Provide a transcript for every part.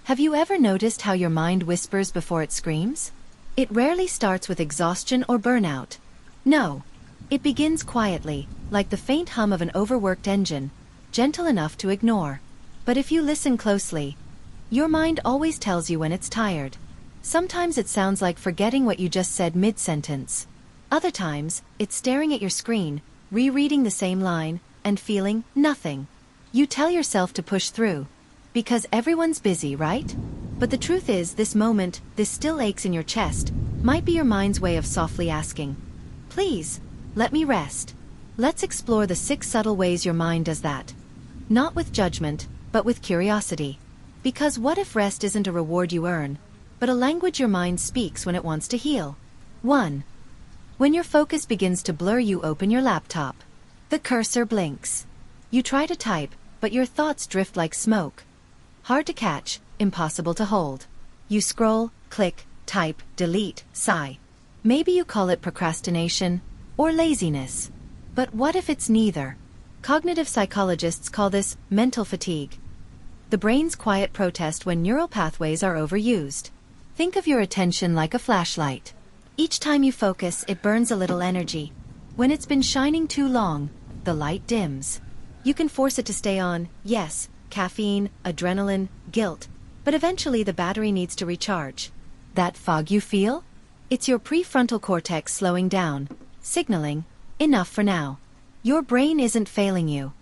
Have you ever noticed how your mind whispers before it screams? It rarely starts with exhaustion or burnout. No. It begins quietly, like the faint hum of an overworked engine, gentle enough to ignore. But if you listen closely, your mind always tells you when it's tired. Sometimes it sounds like forgetting what you just said mid-sentence. Other times, it's staring at your screen, rereading the same line, and feeling nothing. You tell yourself to push through. Because everyone's busy, right? But the truth is, this moment, this still aches in your chest, might be your mind's way of softly asking, please, let me rest. Let's explore the 6 subtle ways your mind does that. Not with judgment, but with curiosity. Because what if rest isn't a reward you earn, but a language your mind speaks when it wants to heal? 1. When your focus begins to blur, you open your laptop. The cursor blinks. You try to type, but your thoughts drift like smoke. Hard to catch, impossible to hold. You scroll, click, type, delete, sigh. Maybe you call it procrastination or laziness. But what if it's neither? Cognitive psychologists call this mental fatigue. The brain's quiet protest when neural pathways are overused. Think of your attention like a flashlight. Each time you focus, it burns a little energy. When it's been shining too long, the light dims. You can force it to stay on, yes, caffeine, adrenaline, guilt, but eventually the battery needs to recharge. That fog you feel? It's your prefrontal cortex slowing down, signaling, enough for now. Your brain isn't failing you.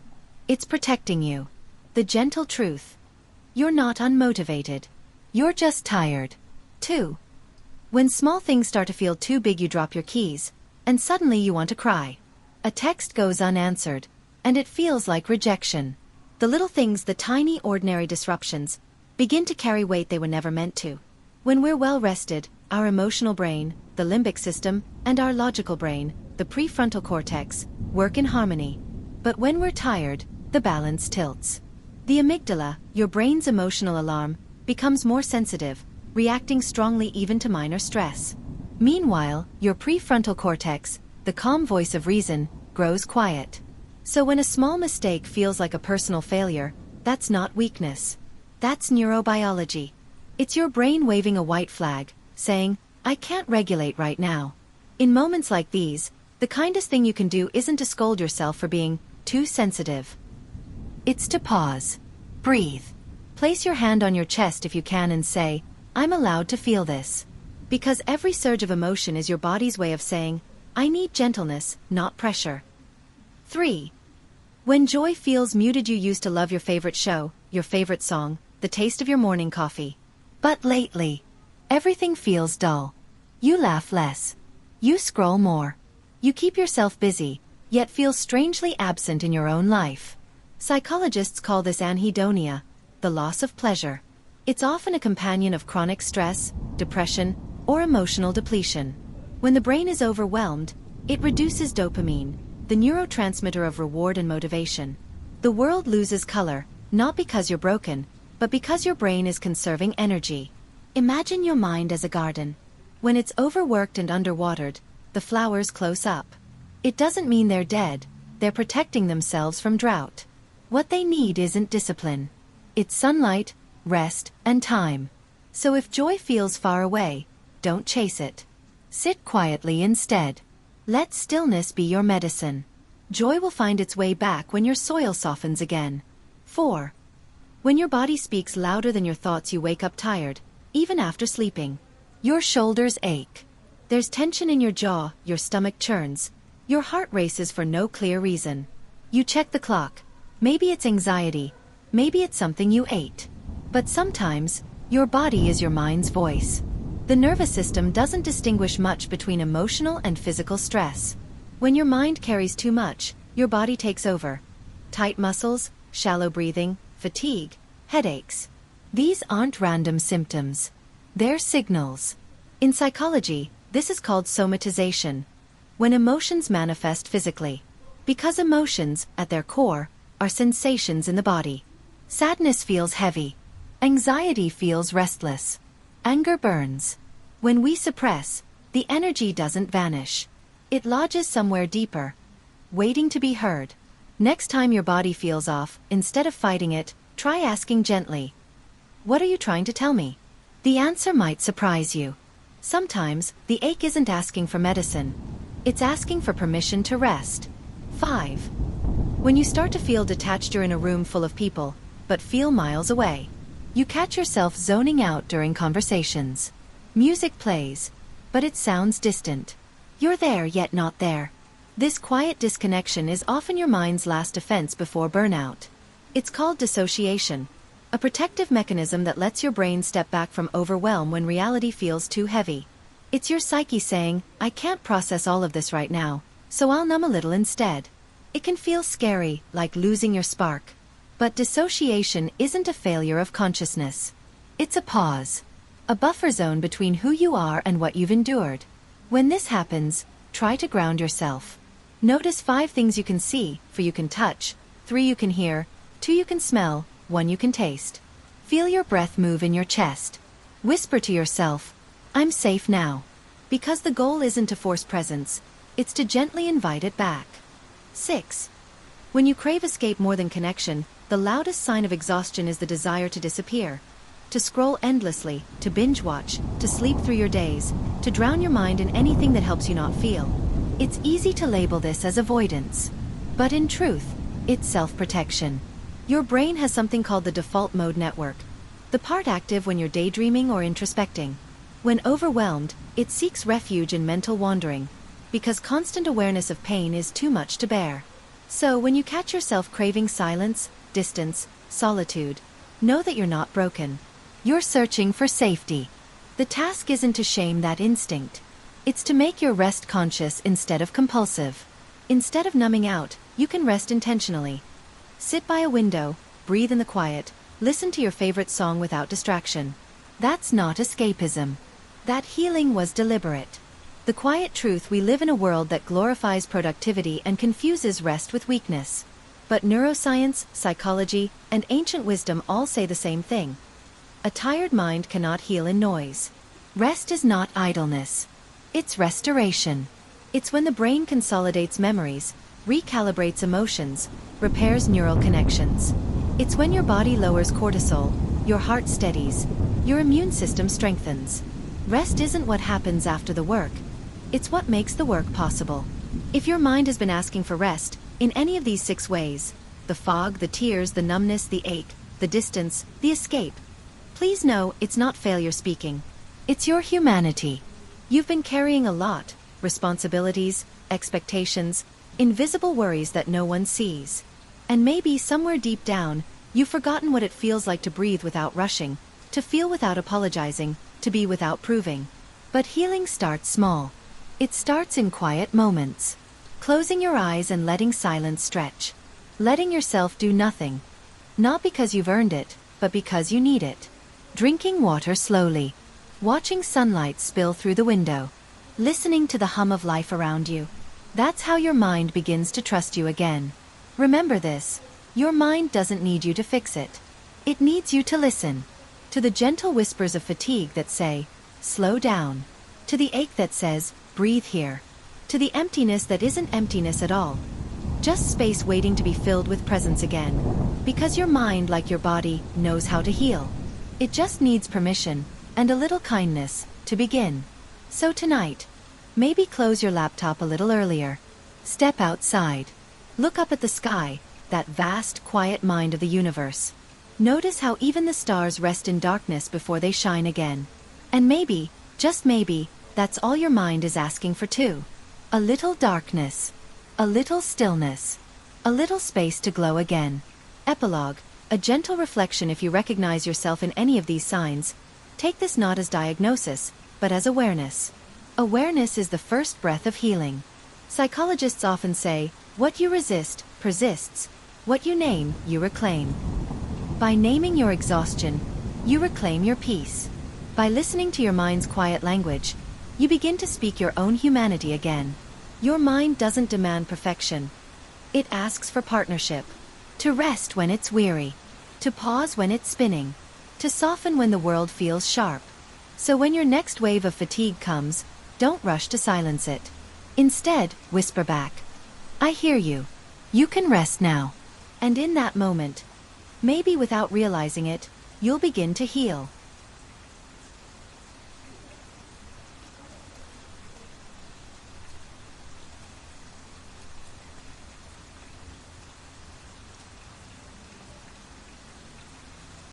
It's protecting you. The gentle truth. You're not unmotivated. You're just tired. 2. When small things start to feel too big, you drop your keys, and suddenly you want to cry. A text goes unanswered, and it feels like rejection. The little things, the tiny ordinary disruptions, begin to carry weight they were never meant to. When we're well rested, our emotional brain, the limbic system, and our logical brain, the prefrontal cortex, work in harmony. But when we're tired, the balance tilts. The amygdala, your brain's emotional alarm, becomes more sensitive, reacting strongly even to minor stress. Meanwhile, your prefrontal cortex, the calm voice of reason, grows quiet. So when a small mistake feels like a personal failure, that's not weakness. That's neurobiology. It's your brain waving a white flag, saying, I can't regulate right now. In moments like these, the kindest thing you can do isn't to scold yourself for being too sensitive. It's to pause. Breathe. Place your hand on your chest if you can and say, I'm allowed to feel this. Because every surge of emotion is your body's way of saying, I need gentleness, not pressure. 3. When joy feels muted, you used to love your favorite show, your favorite song, the taste of your morning coffee. But lately, everything feels dull. You laugh less. You scroll more. You keep yourself busy, yet feel strangely absent in your own life. Psychologists call this anhedonia, the loss of pleasure. It's often a companion of chronic stress, depression, or emotional depletion. When the brain is overwhelmed, it reduces dopamine, the neurotransmitter of reward and motivation. The world loses color, not because you're broken, but because your brain is conserving energy. Imagine your mind as a garden. When it's overworked and underwatered, the flowers close up. It doesn't mean they're dead, they're protecting themselves from drought. What they need isn't discipline. It's sunlight, rest, and time. So if joy feels far away, don't chase it. Sit quietly instead. Let stillness be your medicine. Joy will find its way back when your soil softens again. 4. When your body speaks louder than your thoughts, you wake up tired, even after sleeping. Your shoulders ache. There's tension in your jaw, your stomach churns. Your heart races for no clear reason. You check the clock. Maybe it's anxiety. Maybe it's something you ate. But sometimes, your body is your mind's voice. The nervous system doesn't distinguish much between emotional and physical stress. When your mind carries too much, your body takes over. Tight muscles, shallow breathing, fatigue, headaches. These aren't random symptoms. They're signals. In psychology, this is called somatization. When emotions manifest physically. Because emotions, at their core, are sensations in the body. Sadness feels heavy. Anxiety feels restless. Anger burns. When we suppress, the energy doesn't vanish. It lodges somewhere deeper, waiting to be heard. Next time your body feels off, instead of fighting it, try asking gently, What are you trying to tell me? The answer might surprise you. Sometimes, the ache isn't asking for medicine. It's asking for permission to rest. 5. When you start to feel detached, you're in a room full of people, but feel miles away. You catch yourself zoning out during conversations. Music plays, but it sounds distant. You're there yet not there. This quiet disconnection is often your mind's last defense before burnout. It's called dissociation, a protective mechanism that lets your brain step back from overwhelm when reality feels too heavy. It's your psyche saying, I can't process all of this right now, so I'll numb a little instead. It can feel scary, like losing your spark. But dissociation isn't a failure of consciousness. It's a pause. A buffer zone between who you are and what you've endured. When this happens, try to ground yourself. Notice 5 things you can see, 4 you can touch, 3 you can hear, 2 you can smell, 1 you can taste. Feel your breath move in your chest. Whisper to yourself, I'm safe now. Because the goal isn't to force presence, it's to gently invite it back. 6. When you crave escape more than connection, the loudest sign of exhaustion is the desire to disappear. To scroll endlessly, to binge watch, to sleep through your days, to drown your mind in anything that helps you not feel. It's easy to label this as avoidance. But in truth, it's self-protection. Your brain has something called the default mode network, the part active when you're daydreaming or introspecting. When overwhelmed, it seeks refuge in mental wandering, because constant awareness of pain is too much to bear. So when you catch yourself craving silence, distance, solitude, know that you're not broken. You're searching for safety. The task isn't to shame that instinct. It's to make your rest conscious instead of compulsive. Instead of numbing out, you can rest intentionally. Sit by a window, breathe in the quiet, listen to your favorite song without distraction. That's not escapism. That healing was deliberate. The quiet truth: we live in a world that glorifies productivity and confuses rest with weakness. But neuroscience, psychology, and ancient wisdom all say the same thing. A tired mind cannot heal in noise. Rest is not idleness. It's restoration. It's when the brain consolidates memories, recalibrates emotions, repairs neural connections. It's when your body lowers cortisol, your heart steadies, your immune system strengthens. Rest isn't what happens after the work. It's what makes the work possible. If your mind has been asking for rest, in any of these 6 ways, the fog, the tears, the numbness, the ache, the distance, the escape, please know it's not failure speaking. It's your humanity. You've been carrying a lot, responsibilities, expectations, invisible worries that no one sees. And maybe somewhere deep down, you've forgotten what it feels like to breathe without rushing, to feel without apologizing, to be without proving. But healing starts small. It starts in quiet moments. Closing your eyes and letting silence stretch. Letting yourself do nothing. Not because you've earned it, but because you need it. Drinking water slowly. Watching sunlight spill through the window. Listening to the hum of life around you. That's how your mind begins to trust you again. Remember this: your mind doesn't need you to fix it. It needs you to listen. To the gentle whispers of fatigue that say, slow down. To the ache that says, breathe here. To the emptiness that isn't emptiness at all. Just space waiting to be filled with presence again. Because your mind, like your body, knows how to heal. It just needs permission, and a little kindness, to begin. So tonight, maybe close your laptop a little earlier. Step outside. Look up at the sky, that vast, quiet mind of the universe. Notice how even the stars rest in darkness before they shine again. And maybe, just maybe, that's all your mind is asking for too. A little darkness. A little stillness. A little space to glow again. Epilogue. A gentle reflection: if you recognize yourself in any of these signs, take this not as diagnosis, but as awareness. Awareness is the first breath of healing. Psychologists often say, what you resist, persists. What you name, you reclaim. By naming your exhaustion, you reclaim your peace. By listening to your mind's quiet language, you begin to speak your own humanity again. Your mind doesn't demand perfection. It asks for partnership. To rest when it's weary. To pause when it's spinning. To soften when the world feels sharp. So when your next wave of fatigue comes, don't rush to silence it. Instead, whisper back, I hear you. You can rest now. And in that moment, maybe without realizing it, you'll begin to heal.